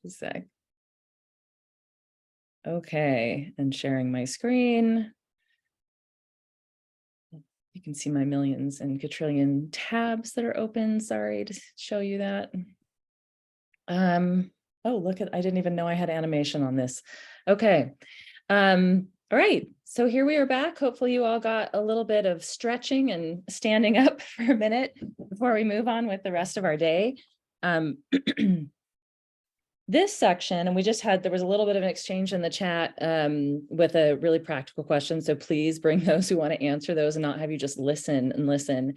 Just a sec. Okay, and sharing my screen. You can see my millions and quadrillion tabs that are open. Sorry to show you that. Oh, look at, I didn't even know I had animation on this. Okay. All right, so here we are back. Hopefully you all got a little bit of stretching and standing up for a minute before we move on with the rest of our day. This section, and we just had, there was a little bit of an exchange in the chat with a really practical question. So please bring those who want to answer those and not have you just listen and listen.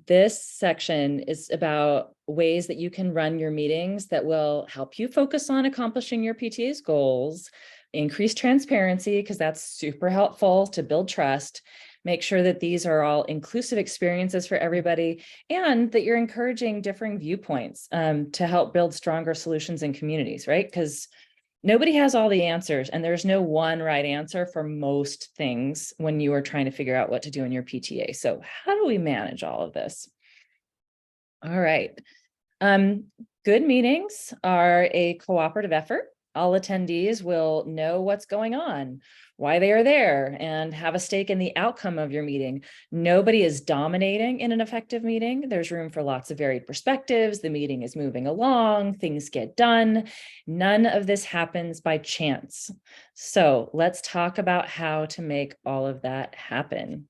This section is about ways that you can run your meetings that will help you focus on accomplishing your PTA's goals, increase transparency, because that's super helpful to build trust, make sure that these are all inclusive experiences for everybody, and that you're encouraging differing viewpoints to help build stronger solutions in communities, right? Because nobody has all the answers, and there's no one right answer for most things when you are trying to figure out what to do in your PTA. So how do we manage all of this? All right. Good meetings are a cooperative effort. All attendees will know what's going on, why they are there, and have a stake in the outcome of your meeting. Nobody is dominating in an effective meeting. There's room for lots of varied perspectives. The meeting is moving along, things get done. None of this happens by chance. So let's talk about how to make all of that happen.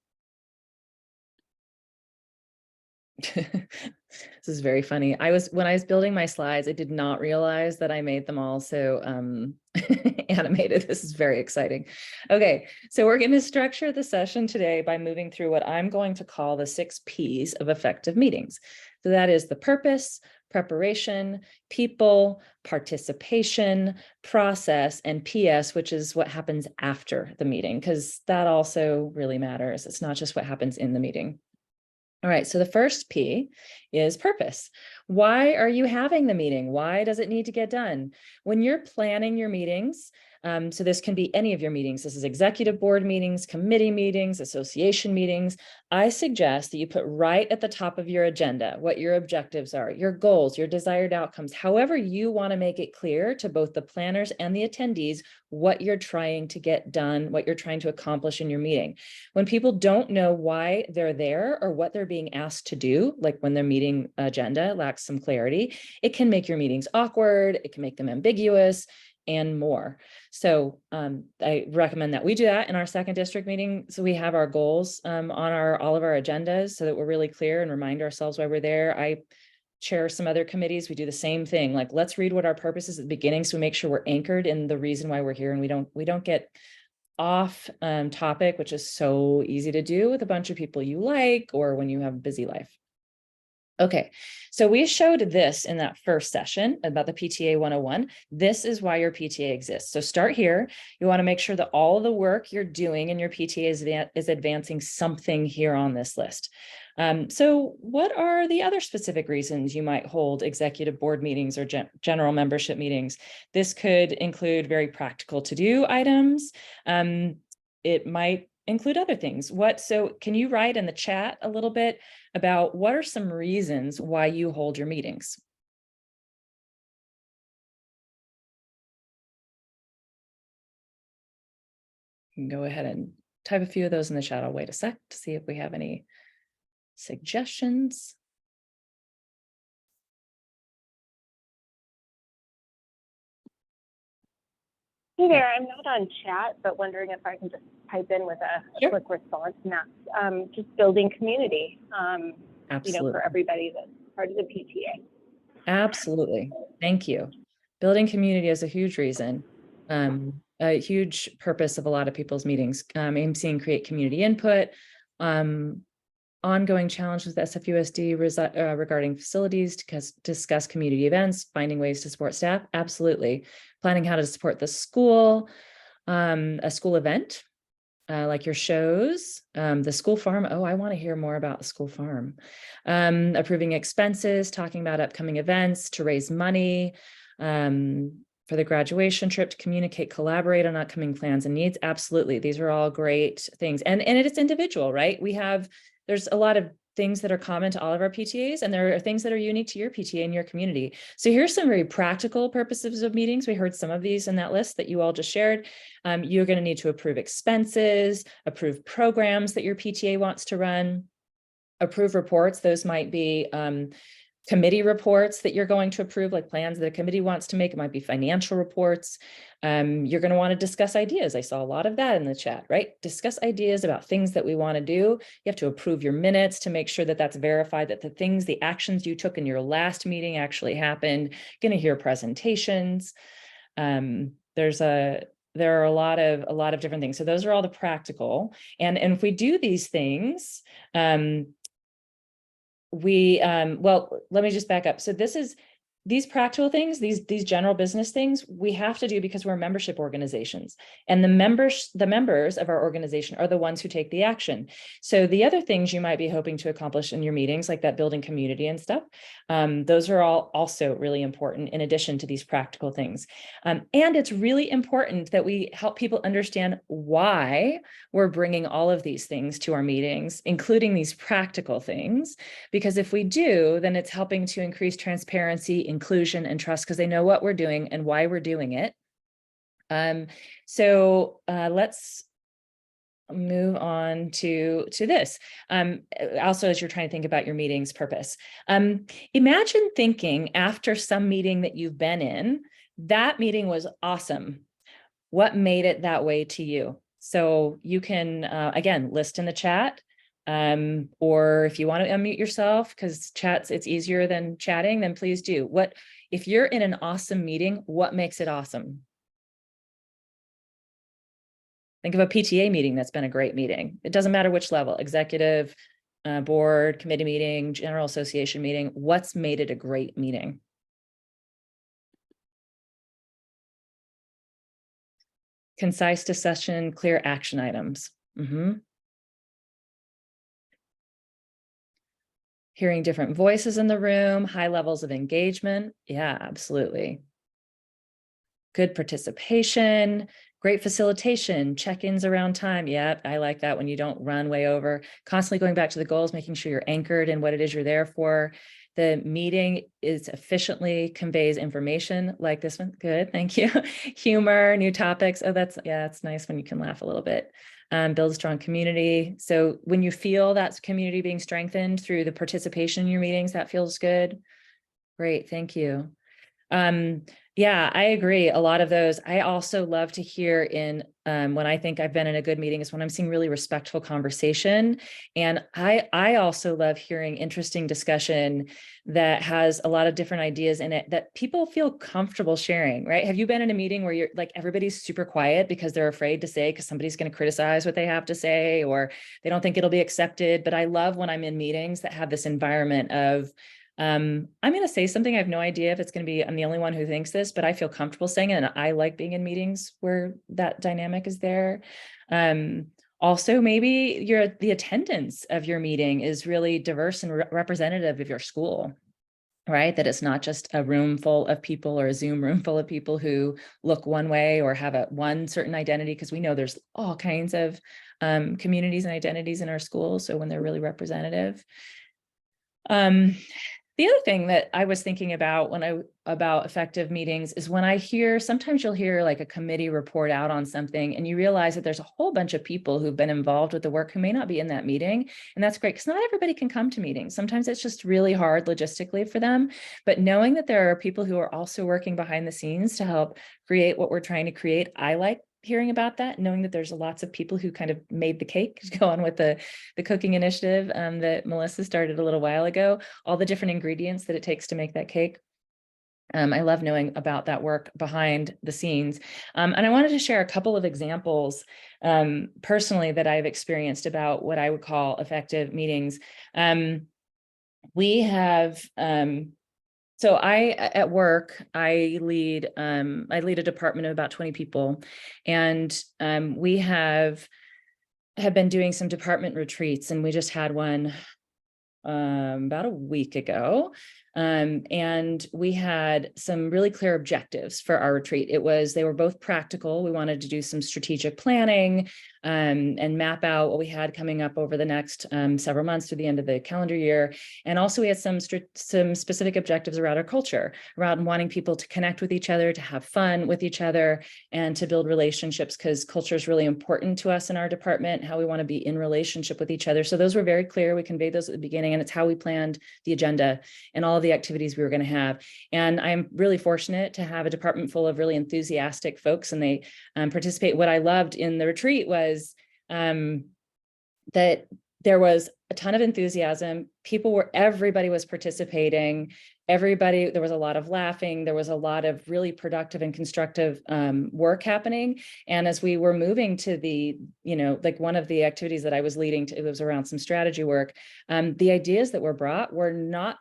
This is very funny. When I was building my slides, I did not realize that I made them all so animated. This is very exciting. Okay, so we're going to structure the session today by moving through what I'm going to call the 6 P's of effective meetings. So that is the purpose, preparation, people, participation, process, and PS, which is what happens after the meeting, because that also really matters. It's not just what happens in the meeting. All right, so the first P is purpose. Why are you having the meeting? Why does it need to get done? When you're planning your meetings, so this can be any of your meetings. This is executive board meetings, committee meetings, association meetings. I suggest that you put right at the top of your agenda what your objectives are, your goals, your desired outcomes, however you want to make it clear to both the planners and the attendees what you're trying to get done, what you're trying to accomplish in your meeting. When people don't know why they're there or what they're being asked to do, like when their meeting agenda lacks some clarity, it can make your meetings awkward, it can make them ambiguous, and more. So I recommend that we do that in our 2nd district meeting. So we have our goals on all of our agendas so that we're really clear and remind ourselves why we're there. I chair some other committees. We do the same thing. Like, let's read what our purpose is at the beginning, so we make sure we're anchored in the reason why we're here, and we don't get off topic, which is so easy to do with a bunch of people you like or when you have a busy life. Okay, so we showed this in that first session about the PTA 101. This is why your PTA exists. So start here. You want to make sure that all the work you're doing in your PTA is advancing something here on this list. So what are the other specific reasons you might hold executive board meetings or general membership meetings? This could include very practical to-do items. It might include other things. So can you write in the chat a little bit about what are some reasons why you hold your meetings? You can go ahead and type a few of those in the chat. I'll wait a sec to see if we have any suggestions. Hey there, I'm not on chat, but wondering if I can just type in with a quick response, and that's just building community, Absolutely. For everybody that's part of the PTA. Absolutely. Thank you. Building community is a huge reason, a huge purpose of a lot of people's meetings. AMC and create community input, ongoing challenges with SFUSD regarding facilities, to discuss community events, finding ways to support staff. Absolutely. Planning how to support the school, a school event, like your shows, the school farm. Oh, I want to hear more about the school farm. Approving expenses, talking about upcoming events, to raise money, for the graduation trip, to communicate, collaborate on upcoming plans and needs. Absolutely. These are all great things. And it's individual, right? There's a lot of things that are common to all of our PTAs, and there are things that are unique to your PTA and your community. So here's some very practical purposes of meetings. We heard some of these in that list that you all just shared. You're going to need to approve expenses, approve programs that your PTA wants to run, approve reports. Those might be committee reports that you're going to approve, like plans that a committee wants to make. It might be financial reports. You're going to want to discuss ideas. I saw a lot of that in the chat, right? Discuss ideas about things that we want to do. You have to approve your minutes to make sure that that's verified, that the actions you took in your last meeting actually happened. You're going to hear presentations. There are a lot of different things. So those are all the practical. And if we do these things, well, let me just back up. So these practical things, these general business things, we have to do because we're membership organizations, and the members of our organization are the ones who take the action. So the other things you might be hoping to accomplish in your meetings, like that building community and stuff, those are all also really important in addition to these practical things. And it's really important that we help people understand why we're bringing all of these things to our meetings, including these practical things, because if we do, then it's helping to increase transparency, inclusion, and trust, because they know what we're doing and why we're doing it. So let's move on to this. Also, as you're trying to think about your meeting's purpose, imagine thinking after some meeting that you've been in, that meeting was awesome. What made it that way to you? So you can, again, list in the chat, or if you want to unmute yourself, because it's easier than chatting, then please do. If you're in an awesome meeting, what makes it awesome? Think of a PTA meeting that's been a great meeting. It doesn't matter which level, executive, board, committee meeting, general association meeting. What's made it a great meeting? Concise discussion, clear action items. Hearing different voices in the room, high levels of engagement. Yeah, absolutely. Good participation, great facilitation, check-ins around time. Yep, I like that when you don't run way over. Constantly going back to the goals, making sure you're anchored in what it is you're there for. The meeting is efficiently conveys information like this one. Good, thank you. Humor, new topics. Oh, that's nice when you can laugh a little bit. Build a strong community. So when you feel that community being strengthened through the participation in your meetings, that feels good. Great, thank you. Yeah, I agree. A lot of those. I also love to hear when I think I've been in a good meeting is when I'm seeing really respectful conversation. And I also love hearing interesting discussion that has a lot of different ideas in it that people feel comfortable sharing, right? Have you been in a meeting where you're like, everybody's super quiet because they're afraid to say, because somebody's going to criticize what they have to say, or they don't think it'll be accepted. But I love when I'm in meetings that have this environment of, I'm going to say something. I have no idea if it's going to be, I'm the only one who thinks this, but I feel comfortable saying it. And I like being in meetings where that dynamic is there. Also, maybe the attendance of your meeting is really diverse and representative of your school, right? That it's not just a room full of people or a Zoom room full of people who look one way or have one certain identity, because we know there's all kinds of communities and identities in our schools. So when they're really representative. The other thing that I was thinking about about effective meetings is when sometimes you'll hear like a committee report out on something and you realize that there's a whole bunch of people who've been involved with the work who may not be in that meeting. And that's great because not everybody can come to meetings. Sometimes it's just really hard logistically for them. But knowing that there are people who are also working behind the scenes to help create what we're trying to create, I like hearing about that, knowing that there's lots of people who kind of made the cake to go on with the cooking initiative that Melissa started a little while ago, all the different ingredients that it takes to make that cake. I love knowing about that work behind the scenes. And I wanted to share a couple of examples personally that I've experienced about what I would call effective meetings. We have So at work, I lead a department of about 20 people, and we have been doing some department retreats, and we just had one about a week ago. And we had some really clear objectives for our retreat. They were both practical. We wanted to do some strategic planning and map out what we had coming up over the next several months through the end of the calendar year. And also we had some specific objectives around our culture, around wanting people to connect with each other, to have fun with each other, and to build relationships, because culture is really important to us in our department, how we want to be in relationship with each other. So those were very clear. We conveyed those at the beginning, and it's how we planned the agenda and all of the activities we were going to have. And I'm really fortunate to have a department full of really enthusiastic folks, and they participate. What I loved in the retreat was that there was a ton of enthusiasm. Everybody was participating. There was a lot of laughing. There was a lot of really productive and constructive work happening. And as we were moving to like one of the activities that I was leading to, it was around some strategy work. The ideas that were brought were not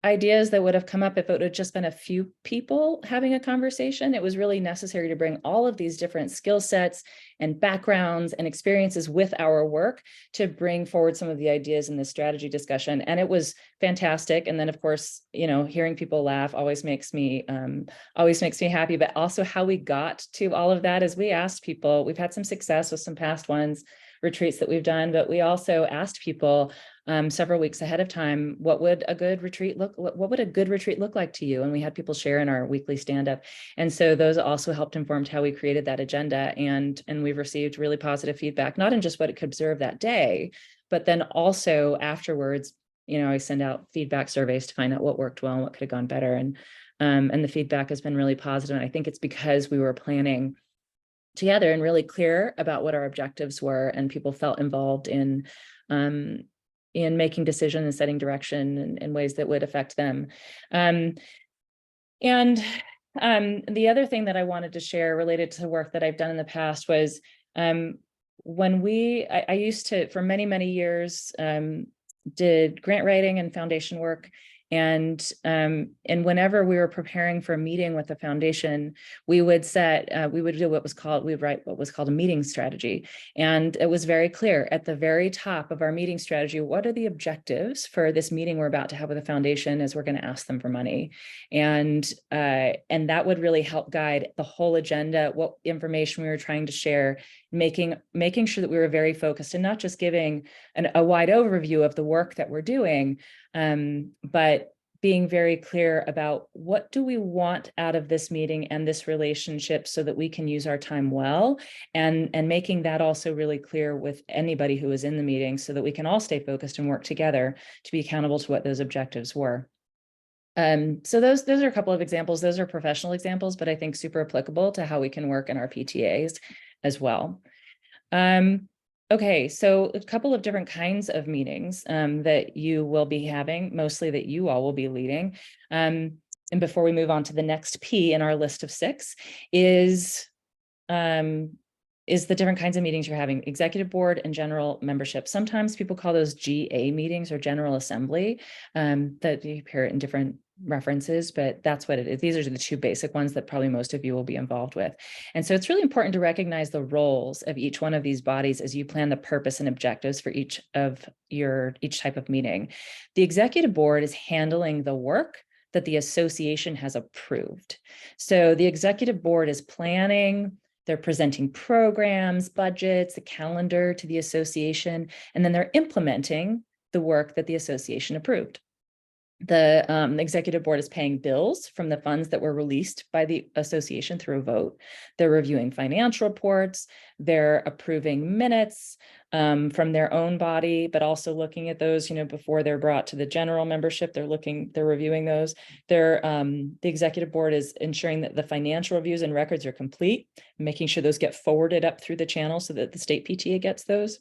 ideas that would have come up if it would have just been a few people having a conversation. It was really necessary to bring all of these different skill sets and backgrounds and experiences with our work to bring forward some of the ideas in this strategy discussion. And it was fantastic. And then of course, hearing people laugh always makes me happy, but also how we got to all of that is we asked people. We've had some success with some past retreats that we've done, but we also asked people several weeks ahead of time, what would a good retreat look like to you? And we had people share in our weekly stand-up. And so those also helped inform how we created that agenda. And we've received really positive feedback, not in just what it could observe that day, but then also afterwards, I send out feedback surveys to find out what worked well and what could have gone better. And the feedback has been really positive. And I think it's because we were planning together and really clear about what our objectives were, and people felt involved in making decisions and setting direction in ways that would affect them. And the other thing that I wanted to share related to work that I've done in the past was I used to, for many, many years, did grant writing and foundation work. And whenever we were preparing for a meeting with the foundation, we would write what was called a meeting strategy. And it was very clear at the very top of our meeting strategy, what are the objectives for this meeting we're about to have with the foundation as we're going to ask them for money. And that would really help guide the whole agenda, what information we were trying to share, making sure that we were very focused and not just giving a wide overview of the work that we're doing, but being very clear about what do we want out of this meeting and this relationship so that we can use our time well, and making that also really clear with anybody who is in the meeting so that we can all stay focused and work together to be accountable to what those objectives were. So those are a couple of examples. Those are professional examples, but I think super applicable to how we can work in our PTAs as well. Okay, so a couple of different kinds of meetings that you will be having, mostly that you all will be leading. And before we move on to the next P in our list of 6 is the different kinds of meetings you're having: executive board and general membership. Sometimes people call those GA meetings or general assembly, that you hear it in different references, but that's what it is. These are the 2 basic ones that probably most of you will be involved with. And so it's really important to recognize the roles of each one of these bodies as you plan the purpose and objectives for each type of meeting. The executive board is handling the work that the association has approved. So the executive board is planning, they're presenting programs, budgets, the calendar to the association, and then they're implementing the work that the association approved. The executive board is paying bills from the funds that were released by the association through a vote. They're reviewing financial reports. They're approving minutes from their own body, but also looking at those, before they're brought to the general membership. They're reviewing those. The executive board is ensuring that the financial reviews and records are complete, making sure those get forwarded up through the channel so that the state PTA gets those.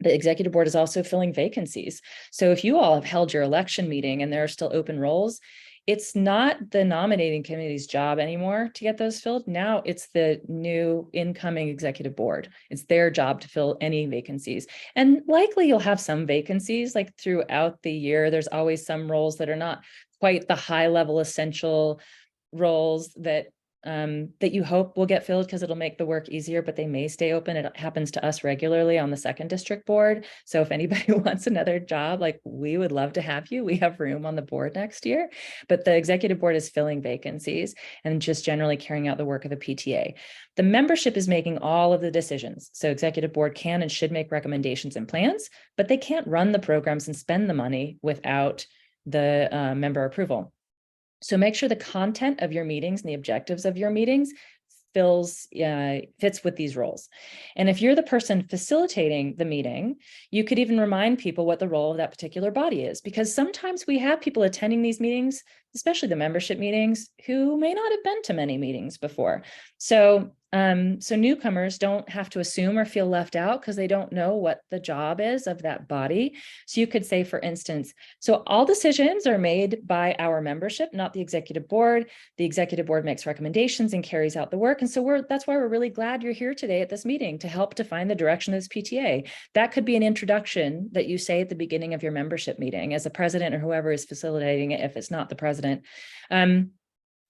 The executive board is also filling vacancies. So if you all have held your election meeting and there are still open roles, it's not the nominating committee's job anymore to get those filled. Now it's the new incoming executive board. It's their job to fill any vacancies. And likely you'll have some vacancies like throughout the year. There's always some roles that are not quite the high level essential roles that that you hope will get filled because it'll make the work easier, but they may stay open. It happens to us regularly on the 2nd District Board. So if anybody wants another job, like, we would love to have you. We have room on the board next year, but the Executive Board is filling vacancies and just generally carrying out the work of the PTA. The membership is making all of the decisions. So Executive Board can and should make recommendations and plans, but they can't run the programs and spend the money without the member approval. So make sure the content of your meetings and the objectives of your meetings fits with these roles. And if you're the person facilitating the meeting, you could even remind people what the role of that particular body is, because sometimes we have people attending these meetings, especially the membership meetings, who may not have been to many meetings before. So newcomers don't have to assume or feel left out because they don't know what the job is of that body. So you could say, for instance, so all decisions are made by our membership, not the Executive Board. The Executive Board makes recommendations and carries out the work. And so that's why we're really glad you're here today at this meeting to help define the direction of this PTA. That could be an introduction that you say at the beginning of your membership meeting as the president or whoever is facilitating it, if it's not the president.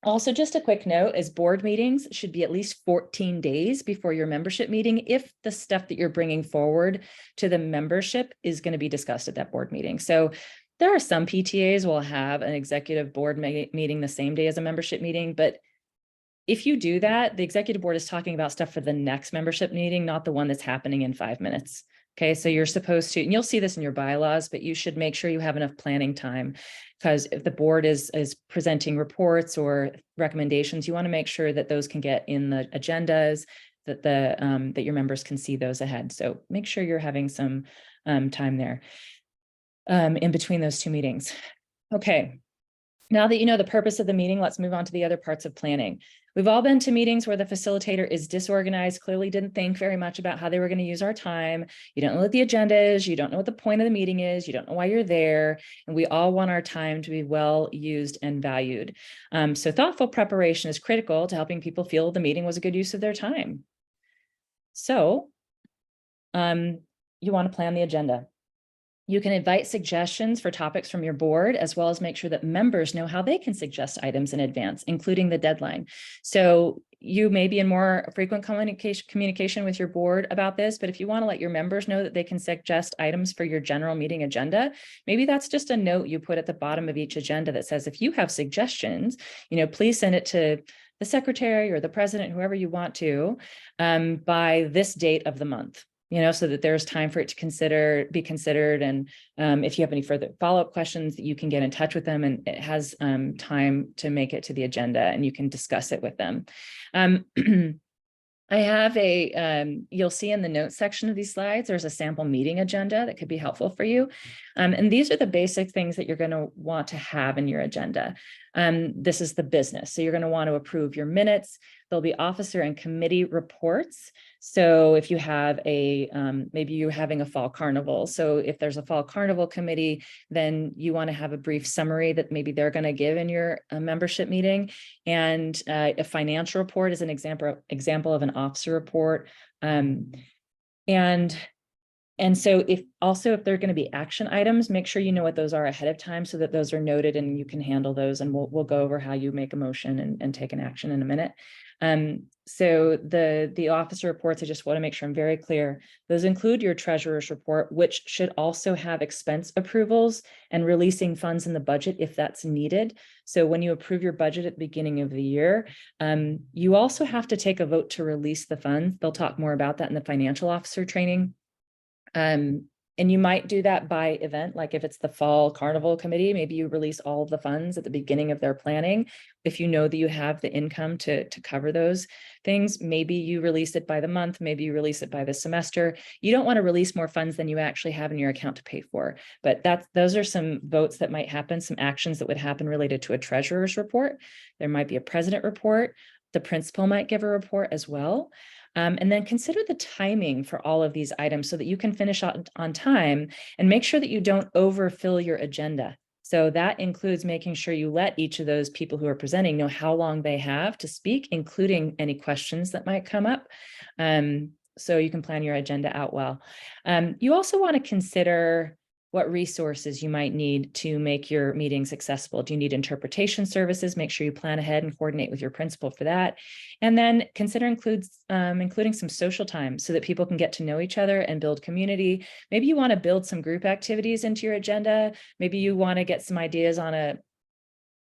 Also, just a quick note is board meetings should be at least 14 days before your membership meeting if the stuff that you're bringing forward to the membership is going to be discussed at that board meeting. So there are some PTAs will have an executive board meeting the same day as a membership meeting, but if you do that, the executive board is talking about stuff for the next membership meeting, not the one that's happening in 5 minutes. Okay, so you're supposed to, and you'll see this in your bylaws, but you should make sure you have enough planning time, because if the board is presenting reports or recommendations, you want to make sure that those can get in the agendas, that that your members can see those ahead. So make sure you're having some time there in between those 2 meetings. Okay. Now that you know the purpose of the meeting, let's move on to the other parts of planning. We've all been to meetings where the facilitator is disorganized, clearly didn't think very much about how they were going to use our time. You don't know what the agenda is. You don't know what the point of the meeting is. You don't know why you're there. And we all want our time to be well used and valued. So thoughtful preparation is critical to helping people feel the meeting was a good use of their time. So you want to plan the agenda. You can invite suggestions for topics from your board, as well as make sure that members know how they can suggest items in advance, including the deadline. So you may be in more frequent communication with your board about this, but if you want to let your members know that they can suggest items for your general meeting agenda, maybe that's just a note you put at the bottom of each agenda that says, if you have suggestions, please send it to the secretary or the president, whoever you want to, by this date of the month. So that there's time for it to be considered. And if you have any further follow-up questions, you can get in touch with them, and it has time to make it to the agenda and you can discuss it with them. I have you'll see in the notes section of these slides, there's a sample meeting agenda that could be helpful for you. And these are the basic things that you're going to want to have in your agenda. This is the business. So you're going to want to approve your minutes. There'll be officer and committee reports. So if you have maybe you're having a fall carnival. So if there's a fall carnival committee, then you want to have a brief summary that maybe they're going to give in your membership meeting. And a financial report is an example of an officer report. And so if there are going to be action items, make sure you know what those are ahead of time so that those are noted and you can handle those. And we'll go over how you make a motion and take an action in a minute. So the officer reports, I just want to make sure I'm very clear. Those include your treasurer's report, which should also have expense approvals and releasing funds in the budget if that's needed. So when you approve your budget at the beginning of the year, you also have to take a vote to release the funds. They'll talk more about that in the financial officer training. And you might do that by event, like if it's the fall carnival committee, maybe you release all of the funds at the beginning of their planning. If you know that you have the income to cover those things, maybe you release it by the month, maybe you release it by the semester. You don't want to release more funds than you actually have in your account to pay for. But those are some votes that might happen, some actions that would happen related to a treasurer's report. There might be a president report. The principal might give a report as well. And then consider the timing for all of these items so that you can finish on time, and make sure that you don't overfill your agenda. So that includes making sure you let each of those people who are presenting know how long they have to speak, including any questions that might come up. So you can plan your agenda out well. You also want to consider what resources you might need to make your meetings accessible. Do you need interpretation services? Make sure you plan ahead and coordinate with your principal for that. And then consider including some social time so that people can get to know each other and build community. Maybe you want to build some group activities into your agenda. Maybe you want to get some ideas on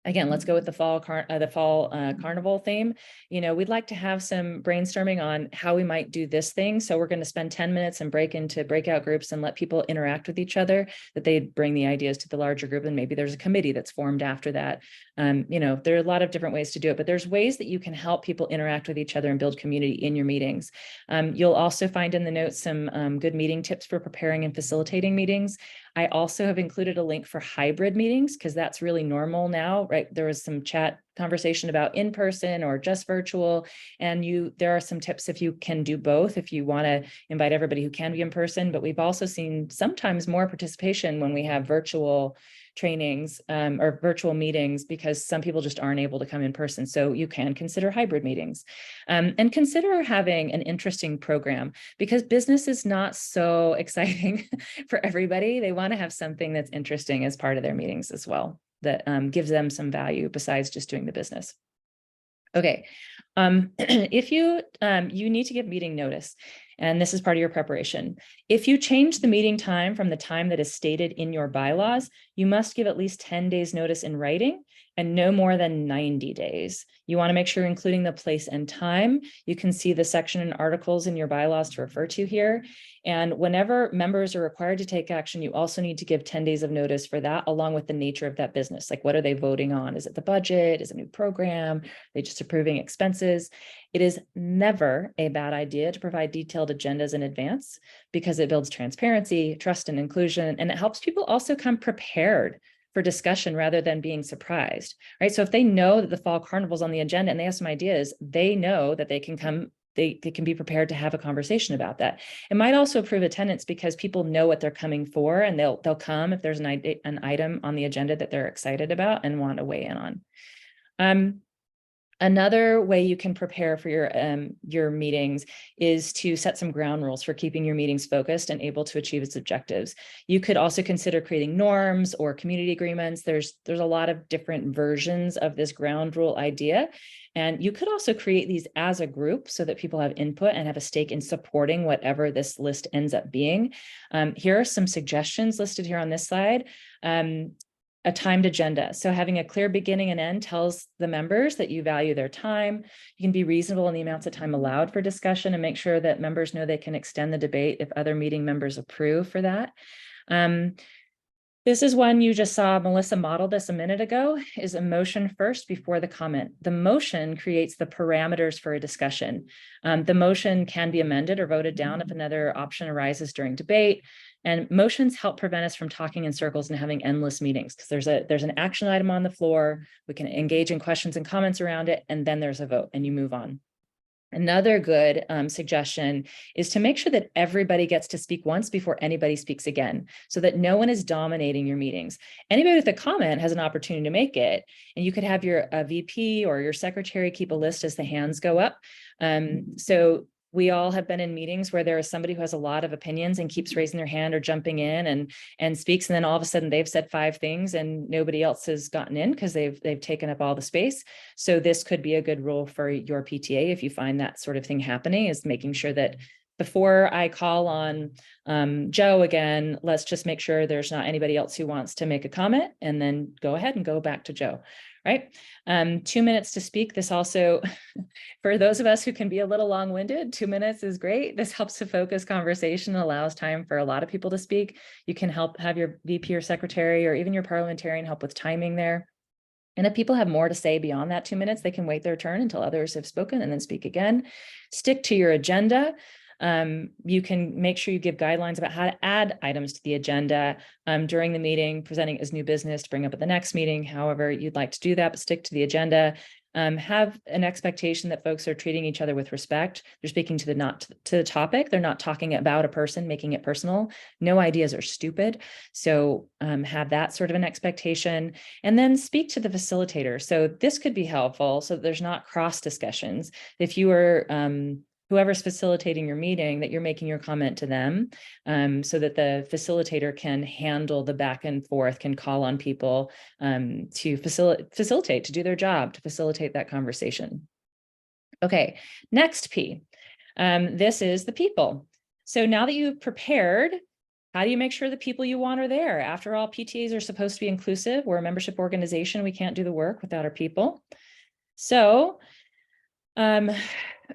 again, let's go with the fall carnival theme. We'd like to have some brainstorming on how we might do this thing. So we're going to spend 10 minutes and break into breakout groups and let people interact with each other, that they bring the ideas to the larger group. And maybe there's a committee that's formed after that. There are a lot of different ways to do it, but there's ways that you can help people interact with each other and build community in your meetings. You'll also find in the notes some good meeting tips for preparing and facilitating meetings. I also have included a link for hybrid meetings because that's really normal now, right? There was some chat conversation about in-person or just virtual, and there are some tips if you can do both, if you want to invite everybody who can be in person. But we've also seen sometimes more participation when we have virtual trainings or virtual meetings, because some people just aren't able to come in person. So you can consider hybrid meetings, and consider having an interesting program, because business is not so exciting for everybody. They want to have something that's interesting as part of their meetings as well, that gives them some value besides just doing the business. Okay, if you need to give meeting notice, and this is part of your preparation. If you change the meeting time from the time that is stated in your bylaws, you must give at least 10 days notice in writing and no more than 90 days. You want to make sure you're including the place and time. You can see the section and articles in your bylaws to refer to here. And whenever members are required to take action, you also need to give 10 days of notice for that, along with the nature of that business. Like, what are they voting on? Is it the budget? Is it a new program? Are they just approving expenses? It is never a bad idea to provide detailed agendas in advance, because it builds transparency, trust, and inclusion, and it helps people also come prepared for discussion rather than being surprised, right? So if they know that the fall carnival's on the agenda and they have some ideas, they know that they can come, they can be prepared to have a conversation about that. It might also improve attendance because people know what they're coming for, and they'll come if there's an item on the agenda that they're excited about and want to weigh in on. Another way you can prepare for your meetings is to set some ground rules for keeping your meetings focused and able to achieve its objectives. You could also consider creating norms or community agreements. There's a lot of different versions of this ground rule idea. And you could also create these as a group so that people have input and have a stake in supporting whatever this list ends up being. Here are some suggestions listed here on this slide. A timed agenda. So having a clear beginning and end tells the members that you value their time. You can be reasonable in the amounts of time allowed for discussion and make sure that members know they can extend the debate if other meeting members approve for that. This is one you just saw Melissa model this a minute ago, is a motion first before the comment. The motion creates the parameters for a discussion. The motion can be amended or voted down if another option arises during debate. And motions help prevent us from talking in circles and having endless meetings, because there's an action item on the floor. We can engage in questions and comments around it, and then there's a vote and you move on. Another good suggestion is to make sure that everybody gets to speak once before anybody speaks again, so that no one is dominating your meetings. Anybody with a comment has an opportunity to make it, and you could have your VP or your secretary keep a list as the hands go up. So we all have been in meetings where there is somebody who has a lot of opinions and keeps raising their hand or jumping in and speaks, and then all of a sudden they've said 5 things and nobody else has gotten in because they've taken up all the space. So this could be a good rule for your PTA if you find that sort of thing happening, is making sure that before I call on Joe again, let's just make sure there's not anybody else who wants to make a comment, and then go ahead and go back to Joe. Right? 2 minutes to speak. This also, for those of us who can be a little long-winded, 2 minutes is great. This helps to focus conversation, allows time for a lot of people to speak. You can have your VP or secretary or even your parliamentarian help with timing there. And if people have more to say beyond that 2 minutes, they can wait their turn until others have spoken and then speak again. Stick to your agenda. You can make sure you give guidelines about how to add items to the agenda during the meeting, presenting as new business to bring up at the next meeting, however you'd like to do that, but stick to the agenda. Have an expectation that folks are treating each other with respect. They're speaking to the topic. They're not talking about a person, making it personal. No ideas are stupid. So have that sort of an expectation, and then speak to the facilitator. So this could be helpful so that there's not cross discussions. If you are whoever's facilitating your meeting, that you're making your comment to them, so that the facilitator can handle the back and forth, can call on people to facilitate, to do their job, to facilitate that conversation. Okay, next P. This is the people. So now that you've prepared, how do you make sure the people you want are there? After all, PTAs are supposed to be inclusive. We're a membership organization. We can't do the work without our people. So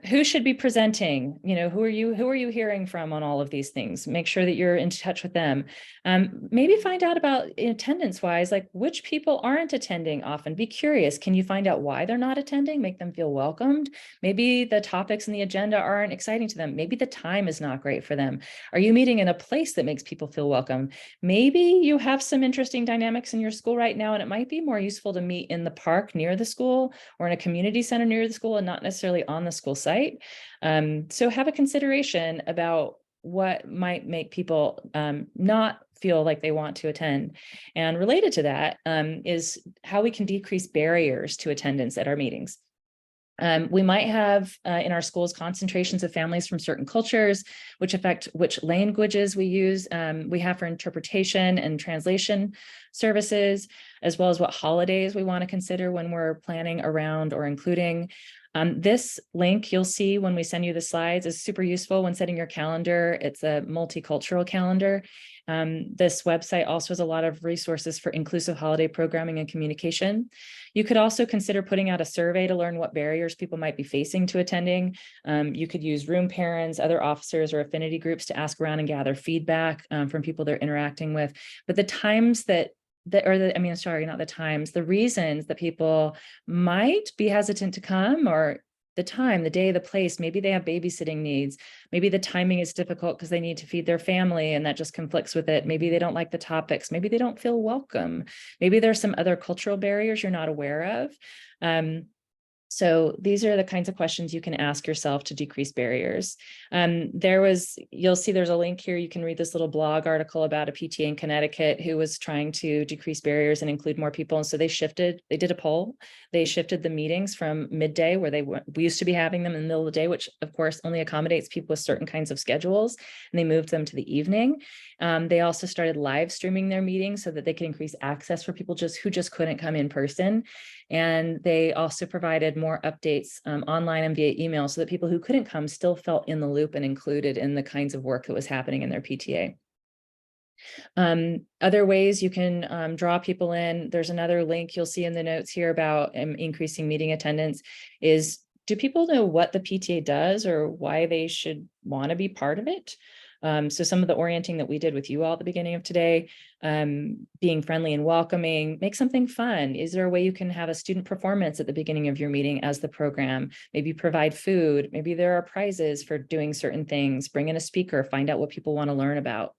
who should be presenting? Who are you hearing from on all of these things? Make sure that you're in touch with them. Maybe find out about attendance wise, like which people aren't attending often. Be curious. Can you find out why they're not attending? Make them feel welcomed. Maybe the topics in the agenda aren't exciting to them. Maybe the time is not great for them. Are you meeting in a place that makes people feel welcome? Maybe you have some interesting dynamics in your school right now, and it might be more useful to meet in the park near the school or in a community center near the school and not necessarily on the school site. So have a consideration about what might make people not feel like they want to attend. And related to that is how we can decrease barriers to attendance at our meetings. We might have in our schools concentrations of families from certain cultures, which affect which languages we use. We have for interpretation and translation services, as well as what holidays we want to consider when we're planning around or including. This link you'll see when we send you the slides is super useful when setting your calendar. It's a multicultural calendar. This website also has a lot of resources for inclusive holiday programming and communication. You could also consider putting out a survey to learn what barriers people might be facing to attending. You could use room parents, other officers, or affinity groups to ask around and gather feedback from people they're interacting with. But the times the reasons that people might be hesitant to come, or the time, the day, the place, maybe they have babysitting needs. Maybe the timing is difficult because they need to feed their family and that just conflicts with it. Maybe they don't like the topics. Maybe they don't feel welcome. Maybe there's some other cultural barriers you're not aware of. So these are the kinds of questions you can ask yourself to decrease barriers. You'll see there's a link here. You can read this little blog article about a PTA in Connecticut who was trying to decrease barriers and include more people. And so they did a poll. They shifted the meetings from midday, where we used to be having them in the middle of the day, which of course only accommodates people with certain kinds of schedules. And they moved them to the evening. They also started live streaming their meetings so that they could increase access for people who just couldn't come in person. And they also provided more updates online and via email so that people who couldn't come still felt in the loop and included in the kinds of work that was happening in their PTA. Other ways you can draw people in. There's another link you'll see in the notes here about increasing meeting attendance is, do people know what the PTA does or why they should want to be part of it? So some of the orienting that we did with you all at the beginning of today, being friendly and welcoming, make something fun. Is there a way you can have a student performance at the beginning of your meeting as the program? Maybe provide food. Maybe there are prizes for doing certain things. Bring in a speaker, find out what people want to learn about.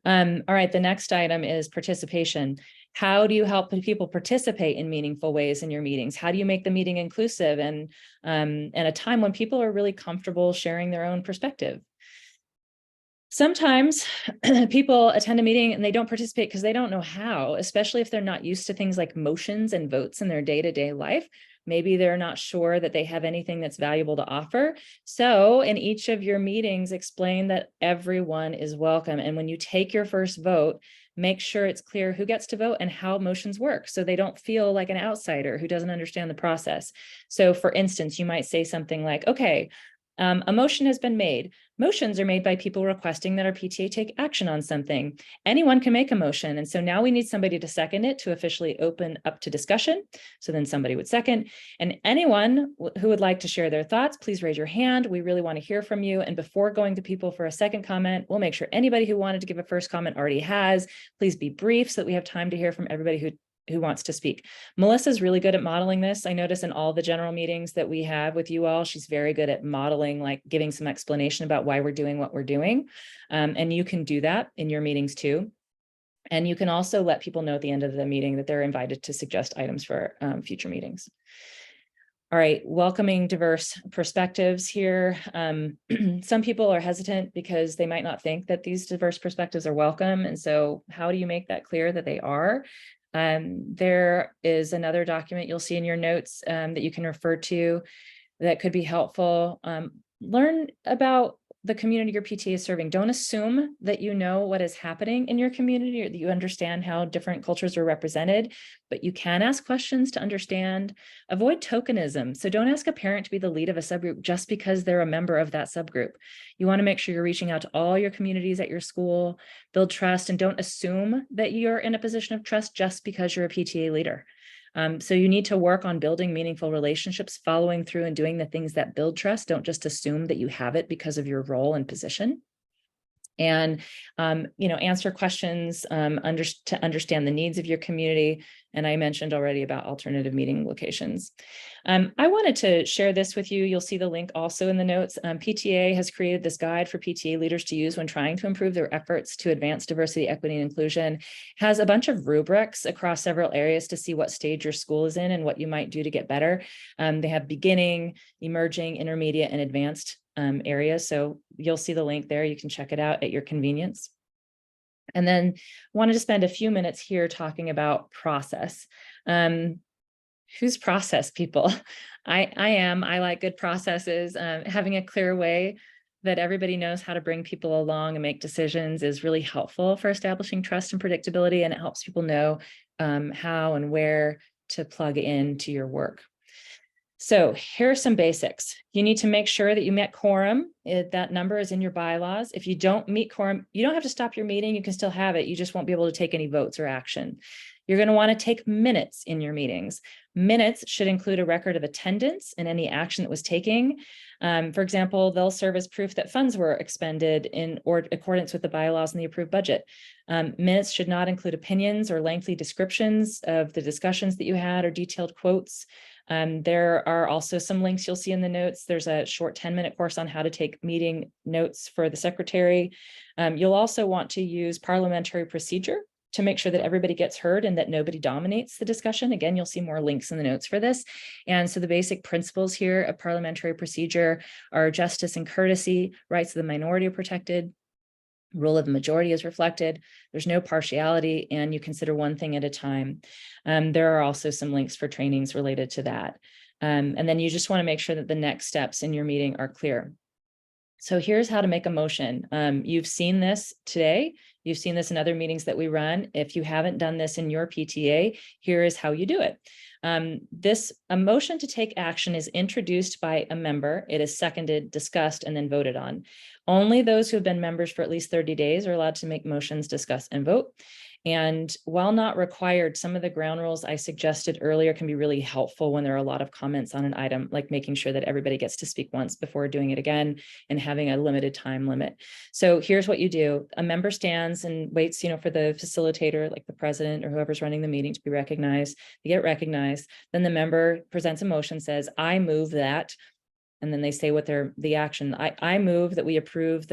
All right, the next item is participation. How do you help people participate in meaningful ways in your meetings? How do you make the meeting inclusive and a time when people are really comfortable sharing their own perspective? Sometimes people attend a meeting and they don't participate because they don't know how, especially if they're not used to things like motions and votes in their day-to-day life. Maybe they're not sure that they have anything that's valuable to offer. So in each of your meetings, explain that everyone is welcome. And when you take your first vote, make sure it's clear who gets to vote and how motions work, so they don't feel like an outsider who doesn't understand the process. So for instance, you might say something like, okay, a motion has been made. Motions are made by people requesting that our PTA take action on something. Anyone can make a motion. And so now we need somebody to second it to officially open up to discussion. So then somebody would second. And anyone who would like to share their thoughts, please raise your hand. We really want to hear from you. And before going to people for a second comment, we'll make sure anybody who wanted to give a first comment already has. Please be brief so that we have time to hear from everybody who wants to speak. Melissa's really good at modeling this. I notice in all the general meetings that we have with you all, she's very good at modeling, like giving some explanation about why we're doing what we're doing. And you can do that in your meetings too. And you can also let people know at the end of the meeting that they're invited to suggest items for future meetings. All right, welcoming diverse perspectives here. Some people are hesitant because they might not think that these diverse perspectives are welcome. And so how do you make that clear that they are? There is another document you'll see in your notes that you can refer to that could be helpful. Learn about the community your PTA is serving. Don't assume that you know what is happening in your community or that you understand how different cultures are represented, but you can ask questions to understand. Avoid tokenism. So don't ask a parent to be the lead of a subgroup just because they're a member of that subgroup. You want to make sure you're reaching out to all your communities at your school, build trust, and don't assume that you're in a position of trust just because you're a PTA leader. So you need to work on building meaningful relationships, following through and doing the things that build trust. Don't just assume that you have it because of your role and position. And, answer questions to understand the needs of your community. And I mentioned already about alternative meeting locations. I wanted to share this with you. You'll see the link also in the notes. PTA has created this guide for PTA leaders to use when trying to improve their efforts to advance diversity, equity, and inclusion. Has a bunch of rubrics across several areas to see what stage your school is in and what you might do to get better. They have beginning, emerging, intermediate, and advanced areas. So you'll see the link there. You can check it out at your convenience. And then wanted to spend a few minutes here talking about process. Who's process people? I like good processes. Having a clear way that everybody knows how to bring people along and make decisions is really helpful for establishing trust and predictability. And it helps people know how and where to plug into your work. So here are some basics. You need to make sure that you met quorum. That number is in your bylaws. If you don't meet quorum, you don't have to stop your meeting. You can still have it. You just won't be able to take any votes or action. You're going to want to take minutes in your meetings. Minutes should include a record of attendance and any action that was taken. For example, they'll serve as proof that funds were expended in accordance with the bylaws and the approved budget. Minutes should not include opinions or lengthy descriptions of the discussions that you had or detailed quotes. There are also some links you'll see in the notes. There's a short 10-minute course on how to take meeting notes for the secretary. You'll also want to use parliamentary procedure to make sure that everybody gets heard and that nobody dominates the discussion. Again, you'll see more links in the notes for this. And so the basic principles here of parliamentary procedure are justice and courtesy, rights of the minority are protected, rule of the majority is reflected, there's no partiality, and you consider one thing at a time. There are also some links for trainings related to that. And then you just want to make sure that the next steps in your meeting are clear. So here's how to make a motion. You've seen this today. You've seen this in other meetings that we run. If you haven't done this in your PTA, here is how you do it. A motion to take action is introduced by a member. It is seconded, discussed, and then voted on. Only those who have been members for at least 30 days are allowed to make motions, discuss, and vote. And while not required, some of the ground rules I suggested earlier can be really helpful when there are a lot of comments on an item, like making sure that everybody gets to speak once before doing it again and having a limited time limit. So here's what you do. A member stands and waits, for the facilitator, like the president or whoever's running the meeting, to be recognized. They get recognized. Then the member presents a motion, says, I move that, and then they say what the action. I move that we approve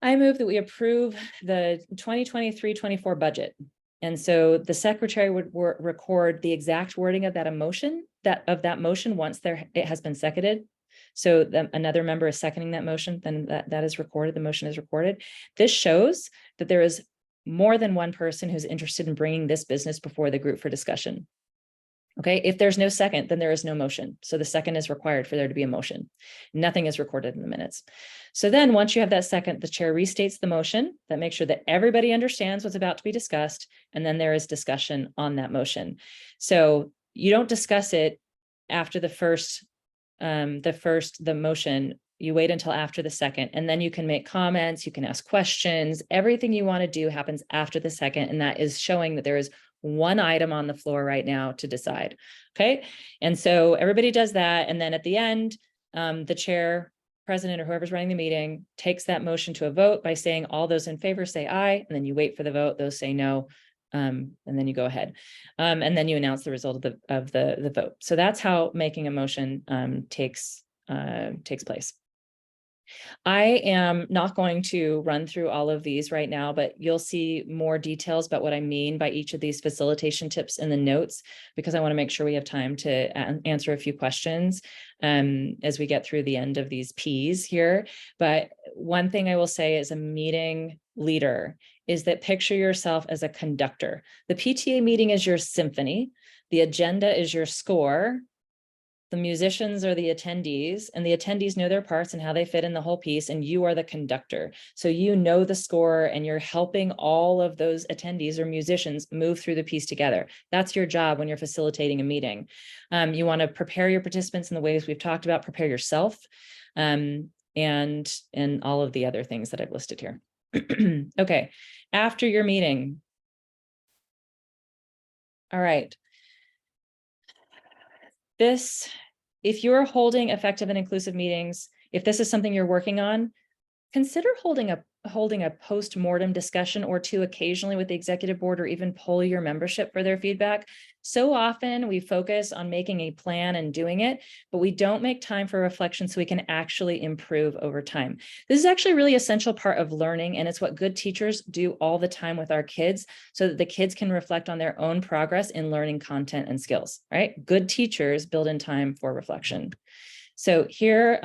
I move that we approve the 2023-24 budget. And so the secretary would record the exact wording of that motion once it has been seconded. So another member is seconding that motion, then that is recorded, the motion is recorded. This shows that there is more than one person who's interested in bringing this business before the group for discussion. Okay, if there's no second, then there is no motion. So the second is required for there to be a motion. Nothing is recorded in the minutes. So then once you have that second, the chair restates the motion that makes sure that everybody understands what's about to be discussed. And then there is discussion on that motion. So you don't discuss it after the motion. You wait until after the second, and then you can make comments, you can ask questions. Everything you want to do happens after the second, and that is showing that there is one item on the floor right now to decide. Okay. And so everybody does that. And then at the end, the chair, president, or whoever's running the meeting takes that motion to a vote by saying all those in favor say aye, and then you wait for the vote, those say no. And then you go ahead. And then you announce the result of the vote. So that's how making a motion takes place. I am not going to run through all of these right now, but you'll see more details about what I mean by each of these facilitation tips in the notes, because I want to make sure we have time to answer a few questions as we get through the end of these P's here. But one thing I will say as a meeting leader is that picture yourself as a conductor. The PTA meeting is your symphony. The agenda is your score. the musicians are the attendees, and the attendees know their parts and how they fit in the whole piece, and you are the conductor. So you know the score and you're helping all of those attendees or musicians move through the piece together. That's your job when you're facilitating a meeting. You want to prepare your participants in the ways we've talked about, prepare yourself, and all of the other things that I've listed here. Okay, after your meeting. All right. If you're holding effective and inclusive meetings, if this is something you're working on, consider holding a post-mortem discussion or two occasionally with the executive board, or even poll your membership for their feedback. So often we focus on making a plan and doing it, but we don't make time for reflection so we can actually improve over time. This is actually a really essential part of learning, and it's what good teachers do all the time with our kids so that the kids can reflect on their own progress in learning content and skills, right? Good teachers build in time for reflection. So here,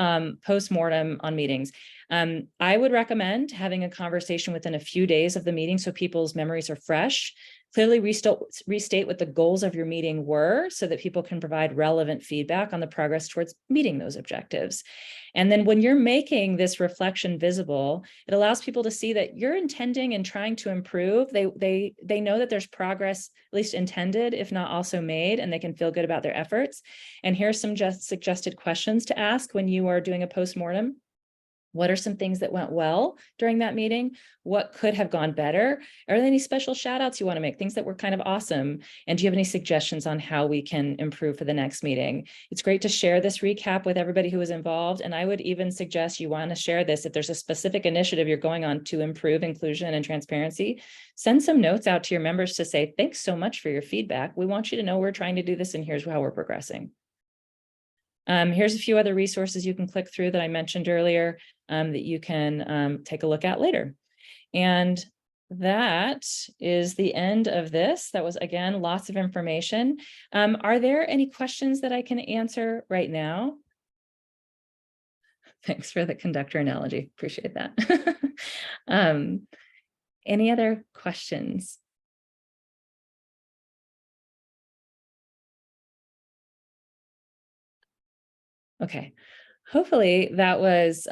post-mortem on meetings. I would recommend having a conversation within a few days of the meeting so people's memories are fresh. Clearly restate what the goals of your meeting were so that people can provide relevant feedback on the progress towards meeting those objectives. And then when you're making this reflection visible, it allows people to see that you're intending and trying to improve. They know that there's progress, at least intended, if not also made, and they can feel good about their efforts. And here's some just suggested questions to ask when you are doing a postmortem. What are some things that went well during that meeting? What could have gone better? Are there any special shout outs you want to make, things that were kind of awesome? And do you have any suggestions on how we can improve for the next meeting? It's great to share this recap with everybody who was involved. And I would even suggest you want to share this if there's a specific initiative you're going on to improve inclusion and transparency. Send some notes out to your members to say, thanks so much for your feedback. We want you to know we're trying to do this and here's how we're progressing. Here's a few other resources you can click through that I mentioned earlier that you can take a look at later. And that is the end of this. That was, again, lots of information. Are there any questions that I can answer right now? Thanks for the conductor analogy. Appreciate that. Any other questions? Okay, hopefully that was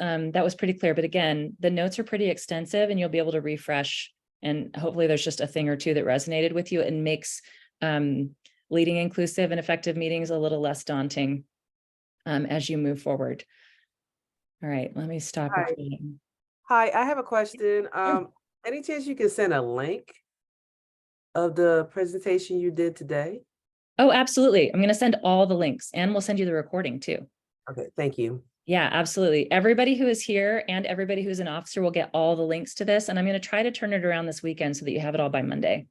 pretty clear. But again, the notes are pretty extensive and you'll be able to refresh, and hopefully there's just a thing or two that resonated with you and makes leading inclusive and effective meetings a little less daunting as you move forward. All right, let me stop recording. Hi, I have a question. Any chance you can send a link of the presentation you did today? Oh, absolutely. I'm going to send all the links, and we'll send you the recording too. Okay, thank you. Yeah, absolutely. Everybody who is here and everybody who's an officer will get all the links to this. And I'm going to try to turn it around this weekend so that you have it all by Monday.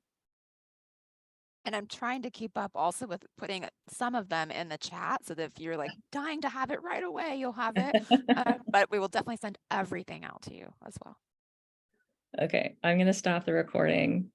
And I'm trying to keep up also with putting some of them in the chat so that if you're like dying to have it right away, you'll have it. But we will definitely send everything out to you as well. Okay, I'm going to stop the recording.